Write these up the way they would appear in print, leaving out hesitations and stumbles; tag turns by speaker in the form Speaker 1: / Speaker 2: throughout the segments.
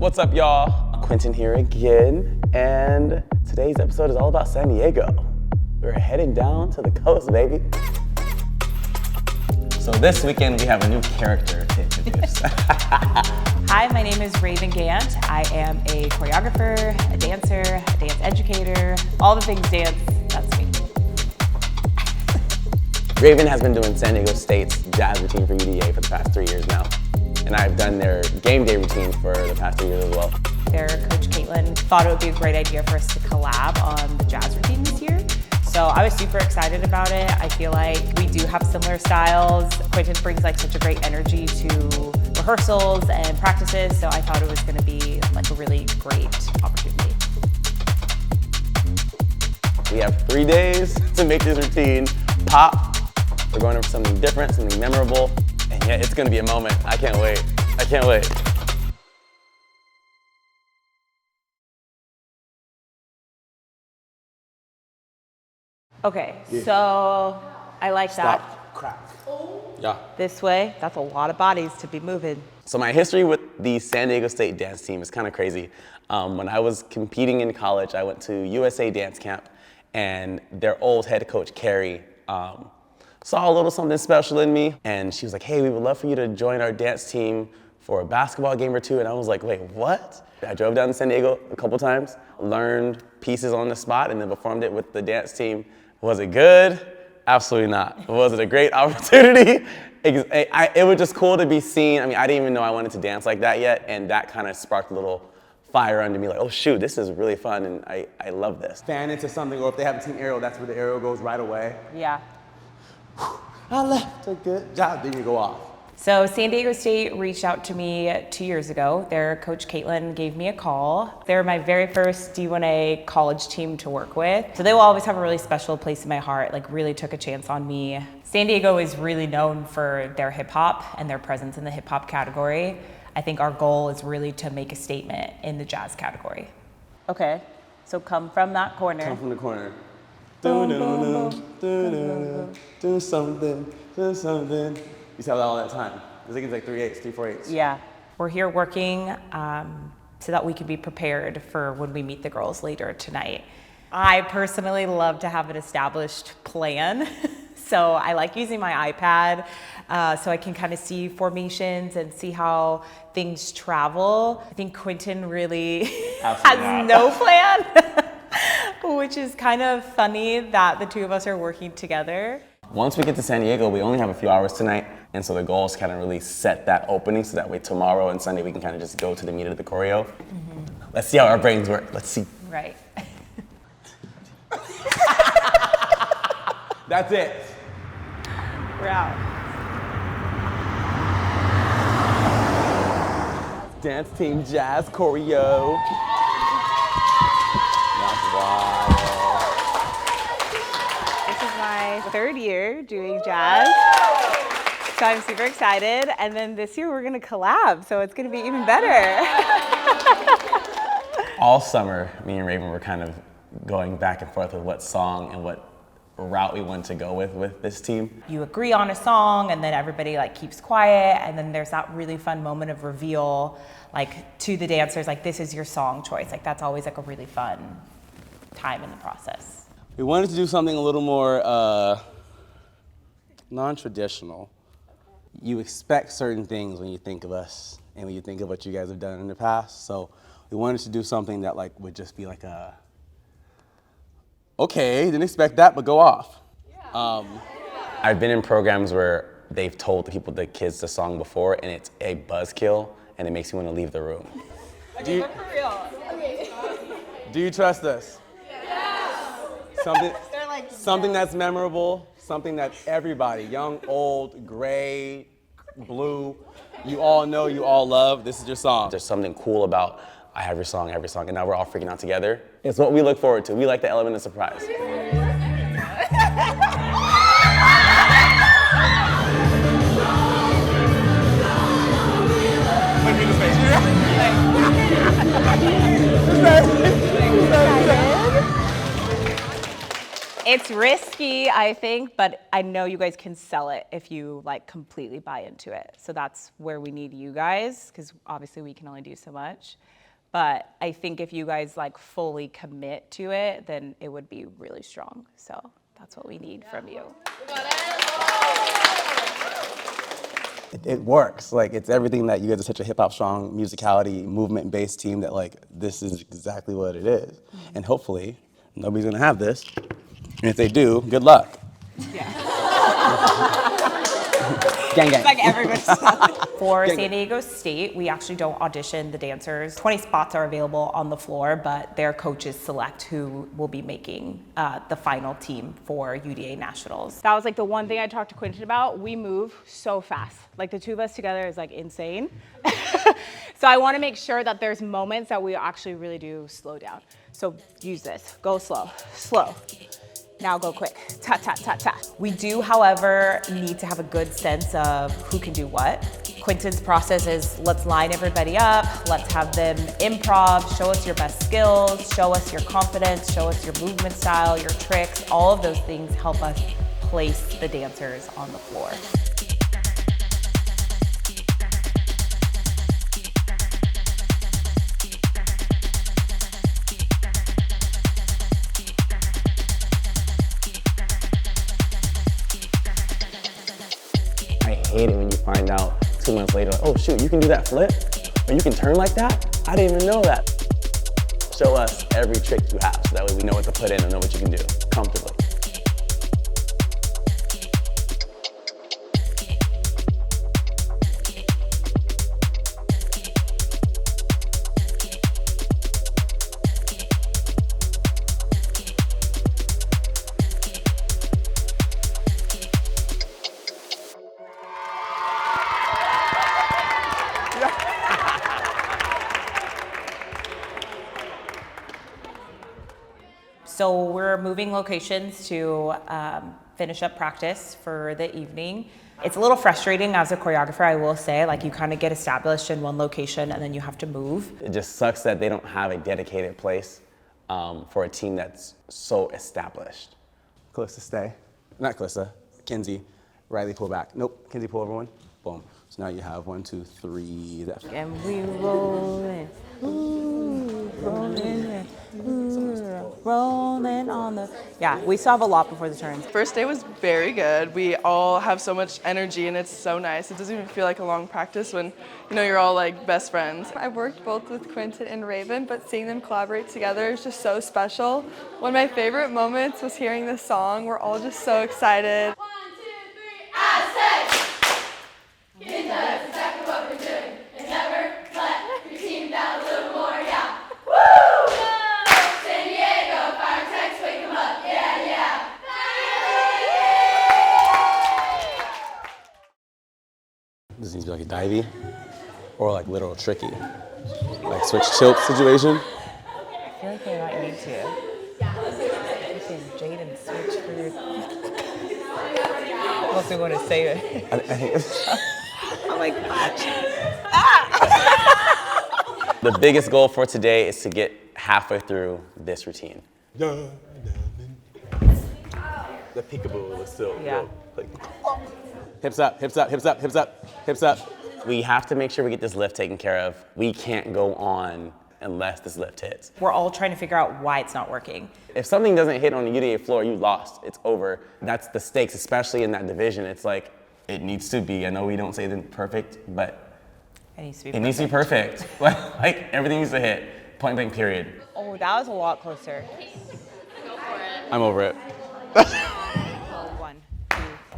Speaker 1: What's up, y'all? Quinton here again, and today's episode is all about San Diego. We're heading down to the coast, baby. So this weekend we have a new character to introduce.
Speaker 2: Hi, my name is Raven Gantt. I am a choreographer, a dancer, a dance educator, all the things dance, that's me.
Speaker 1: Raven has been doing San Diego State's jazz routine for UDA for the past 3 years now. And I've done their game day routine for the past 3 years as well.
Speaker 2: Their coach Quinton thought it would be a great idea for us to collab on the jazz routine this year. So I was super excited about it. I feel like we do have similar styles. Quinton brings like such a great energy to rehearsals and practices, so I thought it was gonna be like a really great opportunity.
Speaker 1: We have 3 days to make this routine pop. We're going for something different, something memorable, and yeah, it's gonna be a moment. I can't wait. I can't wait.
Speaker 2: Okay, so I like that.
Speaker 1: Stop, crack. Yeah.
Speaker 2: This way, that's a lot of bodies to be moving.
Speaker 1: So my history with the San Diego State dance team is kind of crazy. When I was competing in college, I went to USA Dance Camp, and their old head coach, Carrie, saw a little something special in me, and she was like, hey, we would love for you to join our dance team for a basketball game or two, and I was like, wait, what? I drove down to San Diego a couple times, learned pieces on the spot, and then performed it with the dance team. Was it good? Absolutely not. Was it a great opportunity? It was just cool to be seen. I mean, I didn't even know I wanted to dance like that yet, and that kind of sparked a little fire under me, like, oh shoot, this is really fun, and I love this. Fan into something, or if they have a team aerial, that's where the aerial goes right away.
Speaker 2: Yeah.
Speaker 1: I left a good job, then you go off.
Speaker 2: So San Diego State reached out to me 2 years ago. Their coach Caitlin gave me a call. They're my very first D1A college team to work with. So they will always have a really special place in my heart, like really took a chance on me. San Diego is really known for their hip hop and their presence in the hip hop category. I think our goal is really to make a statement in the jazz category. Okay, so come from that corner.
Speaker 1: Come from the corner. Do something, do something. You say that all that time. I think it's like 3/8, 3/4/8.
Speaker 2: Yeah, we're here working so that we can be prepared for when we meet the girls later tonight. I personally love to have an established plan. So I like using my iPad so I can kind of see formations and see how things travel. I think Quinton really has no plan, which is kind of funny that the two of us are working together.
Speaker 1: Once we get to San Diego, we only have a few hours tonight, and so the goal is kind of really set that opening so that way tomorrow and Sunday we can kind of just go to the meat of the choreo. Mm-hmm. Let's see how our brains work. Let's see.
Speaker 2: Right.
Speaker 1: That's it.
Speaker 2: We're out.
Speaker 1: Dance team jazz choreo. That's wild.
Speaker 2: This is my 3rd year doing jazz, so I'm super excited. And then this year we're gonna collab, so it's gonna be even better.
Speaker 1: All summer, me and Raven were kind of going back and forth with what song and what route we wanted to go with this team.
Speaker 2: You agree on a song, and then everybody like keeps quiet, and then there's that really fun moment of reveal, like to the dancers, like this is your song choice. Like that's always like a really fun time in the process.
Speaker 1: We wanted to do something a little more non-traditional. You expect certain things when you think of us and when you think of what you guys have done in the past. So we wanted to do something that like would just be like a, okay, didn't expect that, but go off. Yeah. I've been in programs where they've told the kids the song before, and it's a buzzkill, and it makes you want to leave the room.
Speaker 2: Okay, but for real. Okay.
Speaker 1: Do you trust us? Something that's memorable, something that everybody, young, old, gray, blue, you all know, you all love. This is your song. There's something cool about I have your song, and now we're all freaking out together. It's what we look forward to. We like the element of surprise.
Speaker 2: It's risky, I think, but I know you guys can sell it if you like completely buy into it. So that's where we need you guys, because obviously we can only do so much. But I think if you guys like fully commit to it, then it would be really strong. So that's what we need from you.
Speaker 1: It works. Like, it's everything that you guys are such a hip hop strong, musicality, movement based team that like this is exactly what it is. Mm-hmm. And hopefully nobody's gonna have this. And if they do, good luck.
Speaker 2: Yeah.
Speaker 1: Gang, gang.
Speaker 2: It's like everybody's For San Diego State, we actually don't audition the dancers. 20 spots are available on the floor, but their coaches select who will be making the final team for UDA Nationals. That was like the one thing I talked to Quinton about. We move so fast. Like the two of us together is like insane. So I want to make sure that there's moments that we actually really do slow down. So use this. Go slow, slow. Now go quick, ta, ta, ta, ta. We do, however, need to have a good sense of who can do what. Quinton's process is let's line everybody up, let's have them improv, show us your best skills, show us your confidence, show us your movement style, your tricks. All of those things help us place the dancers on the floor.
Speaker 1: I hate it when you find out 2 months later, like, oh shoot, you can do that flip? Or you can turn like that? I didn't even know that. Show us every trick you have so that way we know what to put in and know what you can do comfortably.
Speaker 2: So we're moving locations to finish up practice for the evening. It's a little frustrating as a choreographer, I will say, like you kind of get established in one location and then you have to move.
Speaker 1: It just sucks that they don't have a dedicated place for a team that's so established. Calista, stay. Not Calista, Kinsey. Riley, pull back. Nope, Kinsey, pull over one. Boom. So now you have 1, 2, 3.
Speaker 2: And we rolling, ooh, rolling, ooh, rolling on the. Yeah, we still have a lot before the turns.
Speaker 3: First day was very good. We all have so much energy and it's so nice. It doesn't even feel like a long practice when you're all like best friends.
Speaker 4: I've worked both with Quinton and Raven, but seeing them collaborate together is just so special. One of my favorite moments was hearing this song. We're all just so excited.
Speaker 5: 1, 2, 3, I say! You know that's exactly what we're doing. And never let your team down a little more, yeah. Woo! San Diego, fire techs, wake 'em up, yeah, yeah.
Speaker 1: This needs to be like a divey or like literal tricky. Like switch tilt situation.
Speaker 2: I feel like they might need to. Jaden switch for your. I also want to say it. Oh my gosh.
Speaker 1: The biggest goal for today is to get halfway through this routine. The peekaboo is still like, hips up, hips up, hips up, hips up, hips up. We have to make sure we get this lift taken care of. We can't go on unless this lift hits.
Speaker 2: We're all trying to figure out why it's not working.
Speaker 1: If something doesn't hit on the UDA floor, you lost. It's over. That's the stakes, especially in that division. It's like, it needs to be. I know we don't say it's perfect, but
Speaker 2: It needs to be
Speaker 1: it needs to be perfect. Like everything needs to hit. Point blank, period.
Speaker 2: Oh, that was a lot closer.
Speaker 5: Go for it.
Speaker 1: I'm over it.
Speaker 2: 1, 2,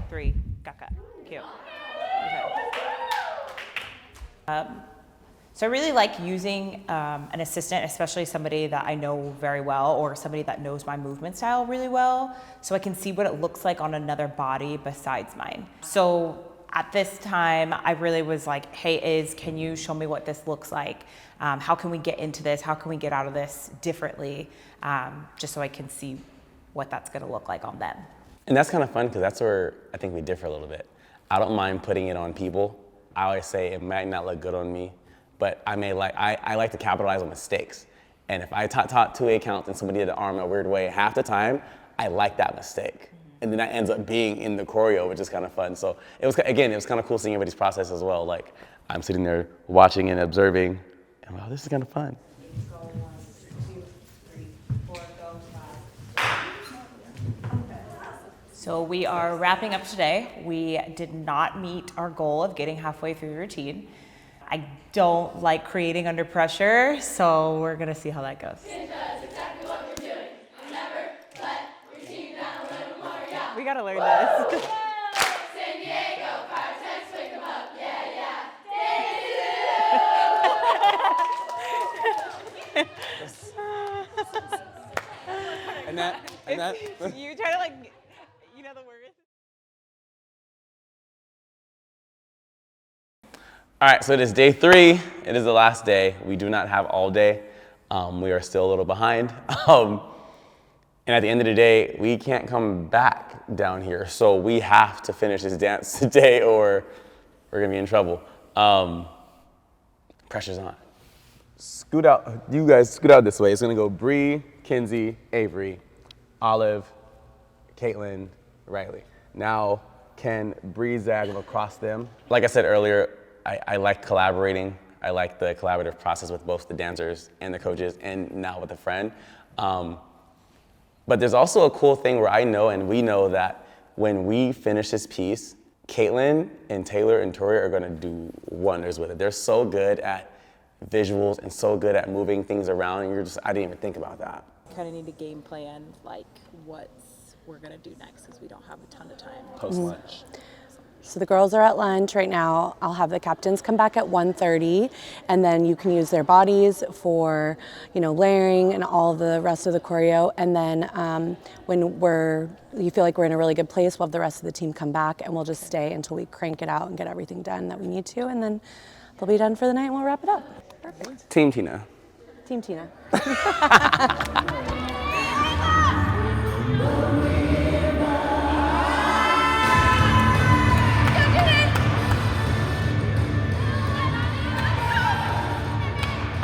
Speaker 2: 3, kaka, cute. Okay. So I really like using an assistant, especially somebody that I know very well or somebody that knows my movement style really well, so I can see what it looks like on another body besides mine. So at this time, I really was like, hey, can you show me what this looks like? How can we get into this? How can we get out of this differently? Just so I can see what that's gonna look like on them.
Speaker 1: And that's kind of fun because that's where I think we differ a little bit. I don't mind putting it on people. I always say it might not look good on me, but I like to capitalize on mistakes. And if I taught 2A counts and somebody did the arm in a weird way, half the time, I like that mistake. And then that ends up being in the choreo, which is kind of fun. So it was kind of cool seeing everybody's process as well. Like I'm sitting there watching and observing, and wow, this is kind of fun.
Speaker 2: So we are wrapping up today. We did not meet our goal of getting halfway through the routine. I don't like creating under pressure, so we're gonna see how that goes.
Speaker 5: That's exactly what we're doing. Never let your team down a little more, yeah.
Speaker 2: We gotta learn this.
Speaker 5: San Diego, Pirates, pick them up, yeah, yeah.
Speaker 1: And that.
Speaker 2: You try to like, you know the word.
Speaker 1: All right, so it is day 3. It is the last day. We do not have all day. We are still a little behind. And at the end of the day, we can't come back down here. So we have to finish this dance today or we're gonna be in trouble. Pressure's on. Scoot out, you guys scoot out this way. It's gonna go Bree, Kinsey, Avery, Olive, Caitlin, Riley. Now, can Bree zag across them? Like I said earlier, I like collaborating. I like the collaborative process with both the dancers and the coaches and now with a friend. But there's also a cool thing where I know and we know that when we finish this piece, Caitlin and Taylor and Tori are gonna do wonders with it. They're so good at visuals and so good at moving things around and I didn't even think about that.
Speaker 6: Kind of need a game plan, like what we're gonna do next because we don't have a ton of time.
Speaker 1: Post lunch.
Speaker 7: So the girls are at lunch right now. I'll have the captains come back at 1:30, and then you can use their bodies for, layering and all the rest of the choreo. And then when you feel like we're in a really good place, we'll have the rest of the team come back, and we'll just stay until we crank it out and get everything done that we need to, and then they'll be done for the night, and we'll wrap it up. Perfect.
Speaker 1: Team Tina.
Speaker 7: Team Tina.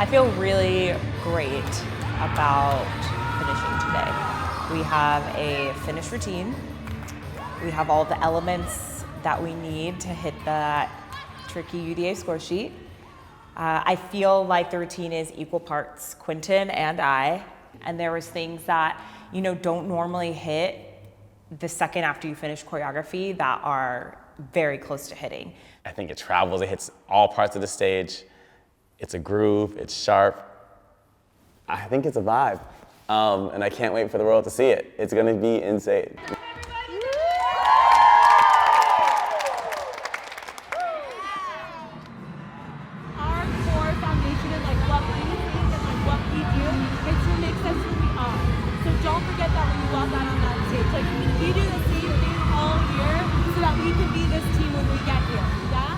Speaker 2: I feel really great about finishing today. We have a finished routine. We have all the elements that we need to hit that tricky UDA score sheet. I feel like the routine is equal parts Quinton and I, and there was things that, don't normally hit the second after you finish choreography that are very close to hitting.
Speaker 1: I think it travels, it hits all parts of the stage. It's a groove, it's sharp. I think it's a vibe. And I can't wait for the world to see it. It's gonna be insane.
Speaker 8: Our core foundation is like what we think and like what we do. It's what makes us who we are. So don't forget that when you walk out on that stage. Like we do the same thing all year so that we can be this team when we get here. Yeah?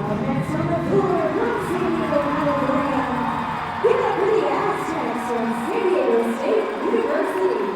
Speaker 9: Next on the floor, from San Diego, California, pick up for the Aztecs from San Diego State University,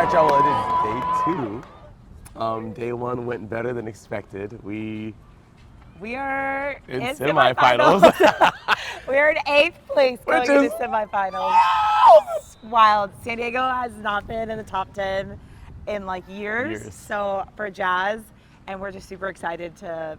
Speaker 1: right, y'all. Well, it is day 2. Day 1 went better than expected. We
Speaker 2: are
Speaker 1: in
Speaker 2: in
Speaker 1: semifinals.
Speaker 2: We are in 8th place going
Speaker 1: Which
Speaker 2: into
Speaker 1: is
Speaker 2: semifinals. Wild. San Diego has not been in the top 10 in like years. So for Jazz, and we're just super excited to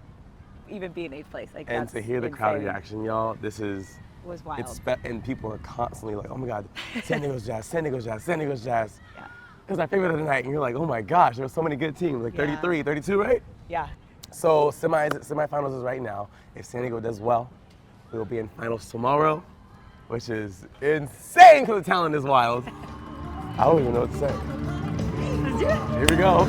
Speaker 2: even be in 8th place. Like,
Speaker 1: And
Speaker 2: that's
Speaker 1: to hear the crowd
Speaker 2: insane.
Speaker 1: reaction, y'all, this is
Speaker 2: Was wild.
Speaker 1: and people are constantly like, oh my God, San Diego's Jazz, San Diego's Jazz, San Diego's Jazz.
Speaker 2: Yeah.
Speaker 1: It was my favorite of the night, and you're like, oh my gosh, there were so many good teams, like 33, 32, right?
Speaker 2: Yeah.
Speaker 1: So semifinals is right now. If San Diego does well, we will be in finals tomorrow, which is insane because the talent is wild. I don't even know what to say.
Speaker 2: Let's do it.
Speaker 1: Here we go.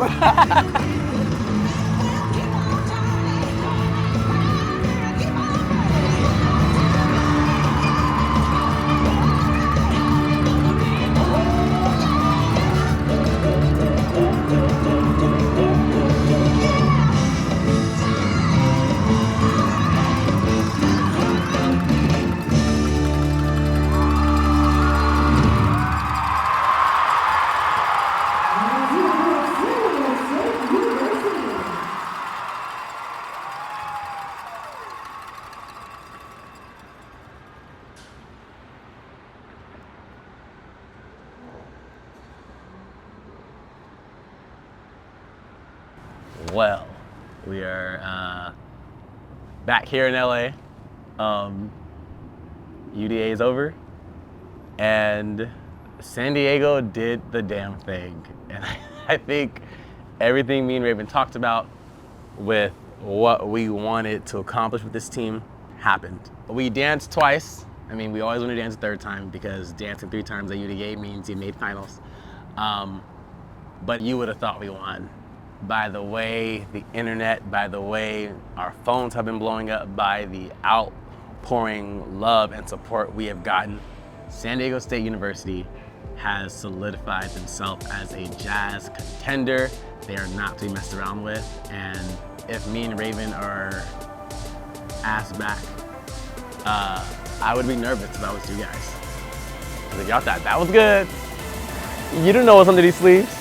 Speaker 1: Well, we are back here in LA. UDA is over, and San Diego did the damn thing. And I think everything me and Raven talked about with what we wanted to accomplish with this team happened. We danced twice. I mean, we always want to dance a third time because dancing 3 times at UDA means you made finals. But you would have thought we won. By the way the internet, by the way our phones have been blowing up, by the outpouring love and support we have gotten, San Diego State University has solidified themselves as a Jazz contender. They are not to be messed around with. And if me and Raven are asked back, I would be nervous if I was you guys. Because if y'all thought that was good, you didn't know what's under these sleeves.